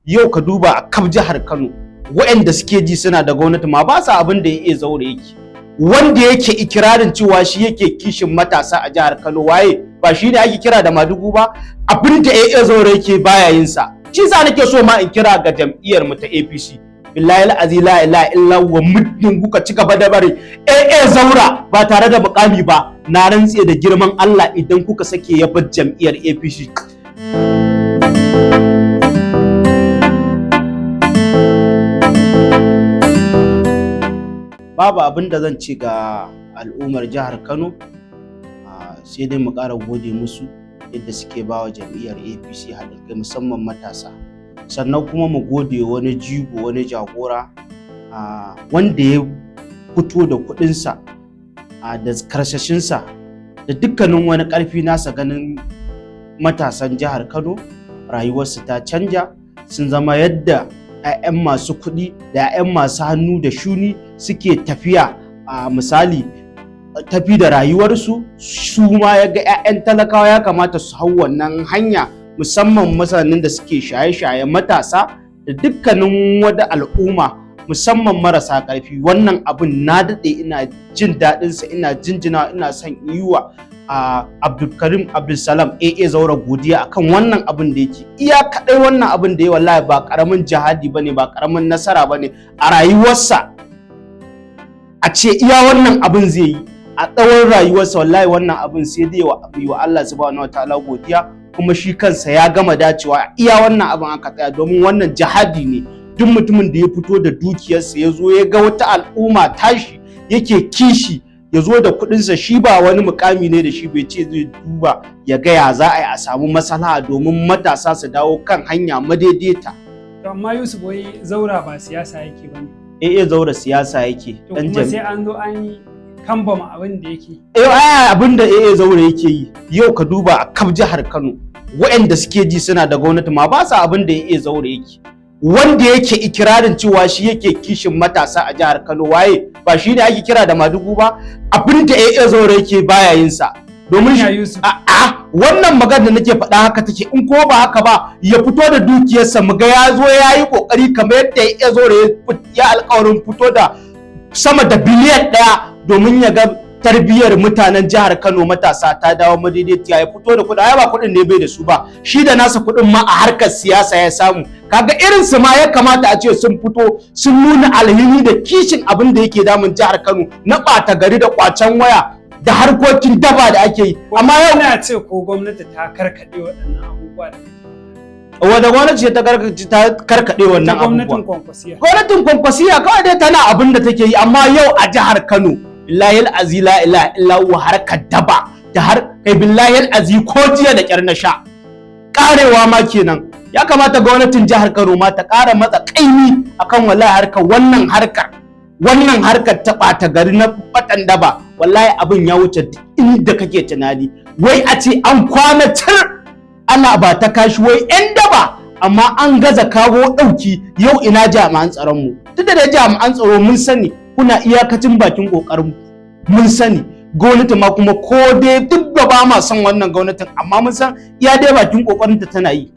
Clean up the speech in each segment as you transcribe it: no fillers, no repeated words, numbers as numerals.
yau ka duba a kaf jihar Kano waɗanda suke ji suna da gwamnati ma ba sa abin da AA Zaura yake, wanda yake ikirarin cewa shi yake kishin matasa a jihar Kano waye ba shi ne ake kira da madugu ba, abin da AA Zaura yake baya yin sa. Shi sa nake so ma in kira ga jam'iyyar mu ta APC, billahi al'azi la ilaha illa wa muddin kuka ci gaba da bari AA Zaura ba tare da mukami ba, na rantse da girman Allah idan kuka sake ya bar jam'iyyar APC. Babu abin da zan ce ga al'ummar jihar Kano, sai dai mu ƙara gode musu yadda suke ba wa jam'iyyar APC haɗin kai musamman matasa. Sannan kuma mu gode wani jigo, wani jagora wanda ya fito da kuɗinsa da karsashinsa da dukkanin wani ƙarfi nasa ganin matasan jihar Kano rayuwarsu ta canja, sun zama yadda 'ya'yan masu kuɗi da 'ya'yan masu hannu da shuni suke tafiya a misali tafi da rayuwarsu, su ma ya ga 'ya'yan talakawa ya kamata su hau wannan hanya, musamman mutanen da suke shaye-shaye, matasa da dukkanin wata al'umma musamman marasa ƙarfi. Wannan abin na daɗe ina jin daɗinsa, ina jinjina, ina son yi wa Abdulkarim Abdulsalam AA Zaura godiya akan wannan abin da yake. Iya kaɗai wannan abin da ya wallahi ba ƙaramin jihadi bane, ba ƙaramin nasara bane a rayuwarsa. A ce iya wannan abin zai yi a tsawon rayuwarsa, wallahi wannan abin sai dai yi wa Allah subhanahu wataala godiya, kuma shi kansa ya gama dacewa iya wannan abin aka tsaya, domin wannan jihadi ne. Duk mutumin da ya fito da dukiyarsa ya zo ya ga wata al'umma tashi yake kishi, ya zo da kuɗinsa, shi ba wani mukami ne da shi bai ce zai duba ya ga ya za a yi a samu maslaha domin matasa su dawo kan hanya madaidaita. To amma Yusuf, wai Zaura ba siyasa yake bane? AA Zaura siyasa yake. To kuma sai an zo an yi kambama abin da yake. Abin da AA Zaura yake yi, yau ka duba a kaf jihar Kano waɗanda suke ji suna da gwamnati ma ba sa abin da AA Zaura yake, wanda yake ikirarin cewa shi yake kishin matasa a jihar Kano waye ba shi ne ake kira da madugu ba, abin da AA Zaura yake baya yin sa. Domin wannan magana da nake faɗa haka take, in ko ba haka ba ya fito da dukiyarsa mu ga ya zo ya yi kokari kamar yadda AA Zaura ya alƙawarin fito da sama da biliyan 1 domin ya ga tarbiyyar mutanen jihar Kano matasa ta dawo madaidaiciya, ya fito da kuɗi. Ai ba kuɗin ne bai da su ba, shi da nasa kuɗin ma a harkar siyasa ya samu. Kaga irin su ma ya kamata a ce sun fito sun nuna alhini da kishin abin da yake damun jihar Kano na ɓata gari da kwacen waya da harkokin daba da ake yi. Amma yau ina ce ko gwamnati ta karkaɗe waɗannan abubuwa da wadda gwamnati ce ta karkaɗe wannan abubuwa? Gwamnatin Kwankwasiya kawai dai tana abin da take yi, amma yau a jihar Kano billahi al'azi la ilaha illa huwa harkar daba da har kai billahi al'azi ko jiya da kyar na sha karewa ma kenan. Ya kamata gwamnatin jihar Kano ma ta ƙara matsa kaimi akan wallahi wannan harkar ta ɓata gari na faɗan daba. Wallahi abin ya wuce inda kake tunani. Wai a ce an kwana tar ana ba ta kashi wai 'yan daba, amma an gaza kawo ɗauki. Yau ina jami'an tsaron mu? Duk da jami'an tsaro mun sani kuna iyakacin bakin kokarin, mun sani gwamnati ma kuma ko dai duk da ba ma son wannan gwamnatin, amma mun san iya dai bakin kokarin ta tana yi,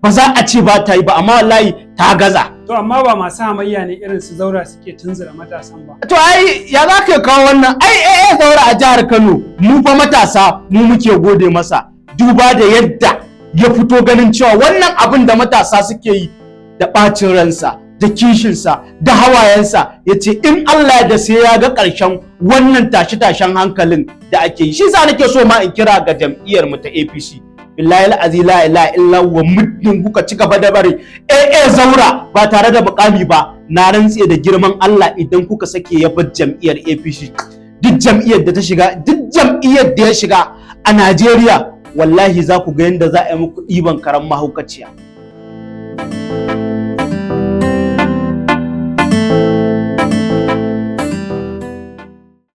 ba za a ce ba ta yi ba, amma wallahi ta gaza. To amma ba masu hamayya ne irin su Zaura suke tunzura matasan ba? To ai ya za ka kawo wannan? Ai AA Zaura a jihar Kano mu fa matasa mu muke gode masa, duba da yadda ya fito ganin cewa wannan abin da matasa suke yi da ɓacin ransa da kishinsa da hawayensa, ya ce in Allah da sai ya ga ƙarshen wannan tashi-tashen hankalin da ake yi. Shi sa nake so ma in kira ga jam'iyyar mu ta APC, billahi al'azi la ilaha illa wa muddin kuka ci gaba da bari AA Zaura ba tare da mukami ba, na rantse da girman Allah idan kuka sake ya bar jam'iyyar APC, duk jam'iyyar da ta shiga, duk jam'iyyar da ya shiga a Najeriya, wallahi za ku ga yadda za a yi muku ɗiban karan mahaukaciya.